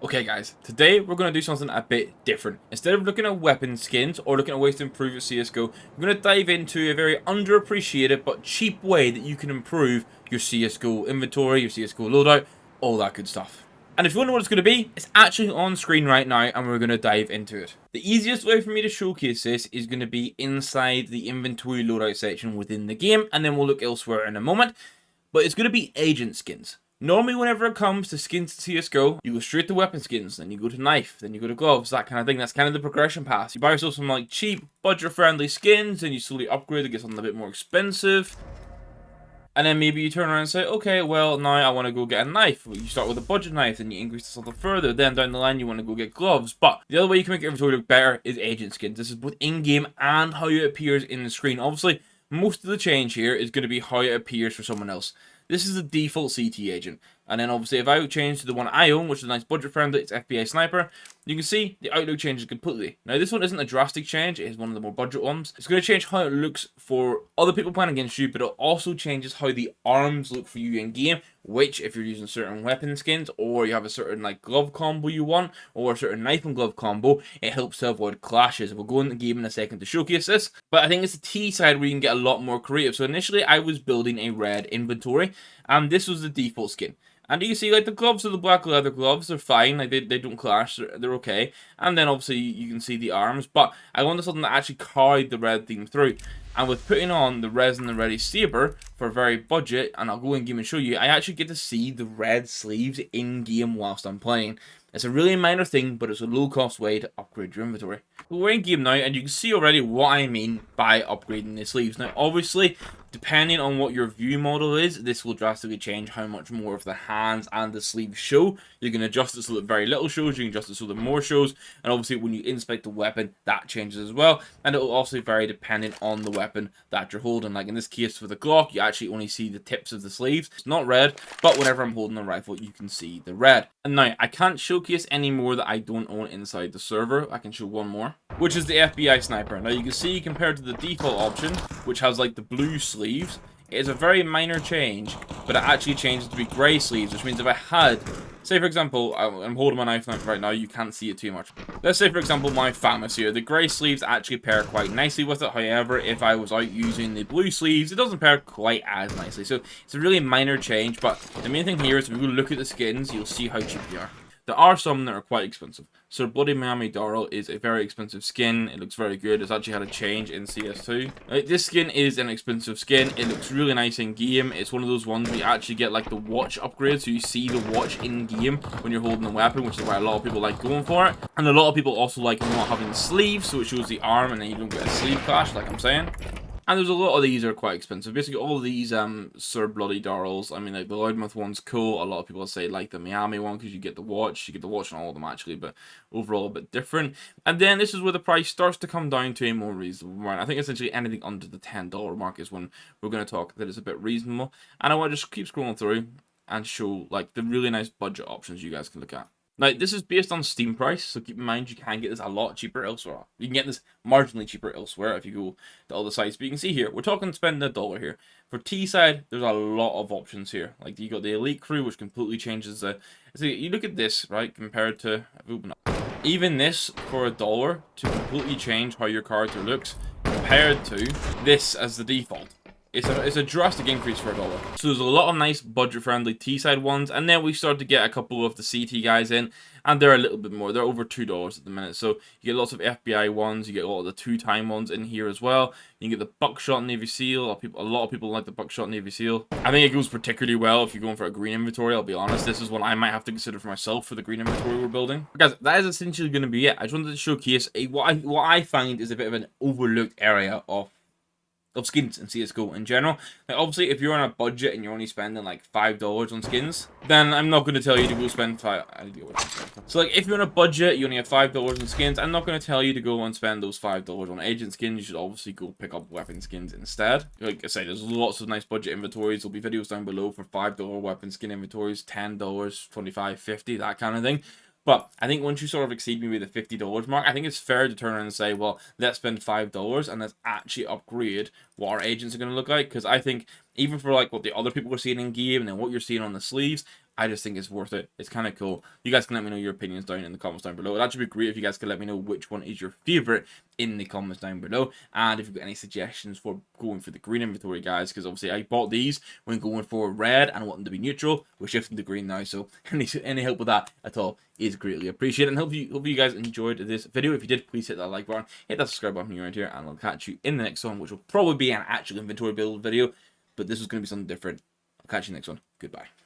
Okay guys, today we're going to do something a bit different. Instead of looking at weapon skins or looking at ways to improve your CSGO, we're going to dive into a very underappreciated but cheap way that you can improve your CSGO inventory, your CSGO loadout, all that good stuff. And if you wonder what it's going to be, it's actually on screen right now and we're going to dive into it. The easiest way for me to showcase this is going to be inside the inventory loadout section within the game, and then we'll look elsewhere in a moment. But it's going to be agent skins. Normally, whenever it comes to skins in CSGO, you go straight to weapon skins, then you go to knife, then you go to gloves, that kind of thing. That's kind of the progression path. You buy yourself some like cheap, budget-friendly skins, and you slowly upgrade to get something a bit more expensive. And then maybe you turn around and say, okay, well, now I want to go get a knife. Well, you start with a budget knife, then you increase this a little further. Then down the line, you want to go get gloves. But the other way you can make your inventory look better is agent skins. This is both in-game and how it appears in the screen. Obviously, most of the change here is going to be how it appears for someone else. This is the default CT agent. And then obviously if I change to the one I own, which is a nice budget friendly, it's FBI Sniper, you can see the outlook changes completely. Now this one isn't a drastic change, it is one of the more budget ones. It's going to change how it looks for other people playing against you, but it also changes how the arms look for you in game, which if you're using certain weapon skins, or you have a certain like glove combo you want, or a certain knife and glove combo, it helps to avoid clashes. We'll go in the game in a second to showcase this, but I think it's the T side where you can get a lot more creative. So initially I was building a red inventory, and this was the default skin. And you can see, like, the gloves are the black leather gloves. They're fine. Like, they don't clash. They're okay. And then, obviously, you can see the arms. But I wanted something that actually carried the red theme through. And with putting on the Resin and Ready Saber for a very budget, and I'll go in-game and show you, I actually get to see the red sleeves in-game whilst I'm playing. It's a really minor thing, but it's a low-cost way to upgrade your inventory. We're in-game now, and you can see already what I mean by upgrading the sleeves. Now, obviously, depending on what your view model is, this will drastically change how much more of the hands and the sleeves show. You can adjust it so that very little shows, you can adjust it so that more shows, and obviously when you inspect the weapon, that changes as well, and it will also vary depending on the weapon that you're holding. Like in this case for the Glock, you actually only see the tips of the sleeves. It's not red, but whenever I'm holding a rifle, you can see the red. And now, I can't showcase any more that I don't own inside the server. I can show one more, which is the FBI Sniper. Now you can see compared to the default option, which has like the blue sleeves, it is a very minor change, but it actually changes to be grey sleeves, which means if I had, say for example, I'm holding my knife right now, you can't see it too much. Let's say for example my FAMAS here, the grey sleeves actually pair quite nicely with it. However, if I was out using the blue sleeves, it doesn't pair quite as nicely. So it's a really minor change, but the main thing here is if you look at the skins, you'll see how cheap they are. There are some that are quite expensive. So Bloody Miami Darrell is a very expensive skin. It looks very good. It's actually had a change in CS2. This skin is an expensive skin. It looks really nice in game. It's one of those ones where you actually get like the watch upgrade. So you see the watch in game when you're holding the weapon, which is why a lot of people like going for it. And a lot of people also like not having sleeves, so it shows the arm and then you don't get a sleeve clash, like I'm saying. And there's a lot of these are quite expensive. Basically, all of these Sir Bloody Darrells. I mean, like the Loudmouth one's cool. A lot of people say like the Miami one because you get the watch. You get the watch on all of them actually, but overall a bit different. And then this is where the price starts to come down to a more reasonable mark. I think essentially anything under the $10 mark is when we're going to talk that is a bit reasonable. And I want to just keep scrolling through and show like the really nice budget options you guys can look at. Now, this is based on Steam price, so keep in mind you can get this a lot cheaper elsewhere. You can get this marginally cheaper elsewhere if you go to other sites. But you can see here, we're talking spending $1 here. For T side, there's a lot of options here. Like you got the Elite Crew, which completely changes the. So you look at this, right, compared to even this for $1 to completely change how your character looks compared to this as the default. It's a drastic increase for $1. So there's a lot of nice budget-friendly T-side ones, and then we start to get a couple of the CT guys in, and they're a little bit more. They're over $2 at the minute. So you get lots of FBI ones, you get a lot of the two-time ones in here as well. You get the Buckshot Navy SEAL. A lot of people like the Buckshot Navy SEAL. I think it goes particularly well if you're going for a green inventory, I'll be honest. This is one I might have to consider for myself for the green inventory we're building. But guys, that is essentially going to be it. I just wanted to showcase what I find is a bit of an overlooked area of skins in CSGO in general. Like obviously, if you're on a budget and you're only spending like $5 on skins, then I'm not going to tell you to go spend So like if you're on a budget, you only have $5 on skins, I'm not going to tell you to go and spend those $5 on agent skins. You should obviously go pick up weapon skins instead. Like I said, there's lots of nice budget inventories. There'll be videos down below for $5 weapon skin inventories, $10, $25, $50, that kind of thing. But I think once you sort of exceed maybe the $50 mark, I think it's fair to turn around and say, well, let's spend $5 and let's actually upgrade what our agents are going to look like. Because I think even for like what the other people are seeing in game and then what you're seeing on the sleeves, I just think it's worth it. It's kind of cool. You guys can let me know your opinions down in the comments down below. That should be great if you guys could let me know which one is your favorite in the comments down below. And if you've got any suggestions for going for the green inventory, guys, because obviously I bought these when going for red and wanting to be neutral. We're shifting to green now, so any help with that at all is greatly appreciated. And hope you guys enjoyed this video. If you did, please hit that like button, hit that subscribe button around here, and I'll catch you in the next one, which will probably be an actual inventory build video. But this is going to be something different. I'll catch you next one. Goodbye.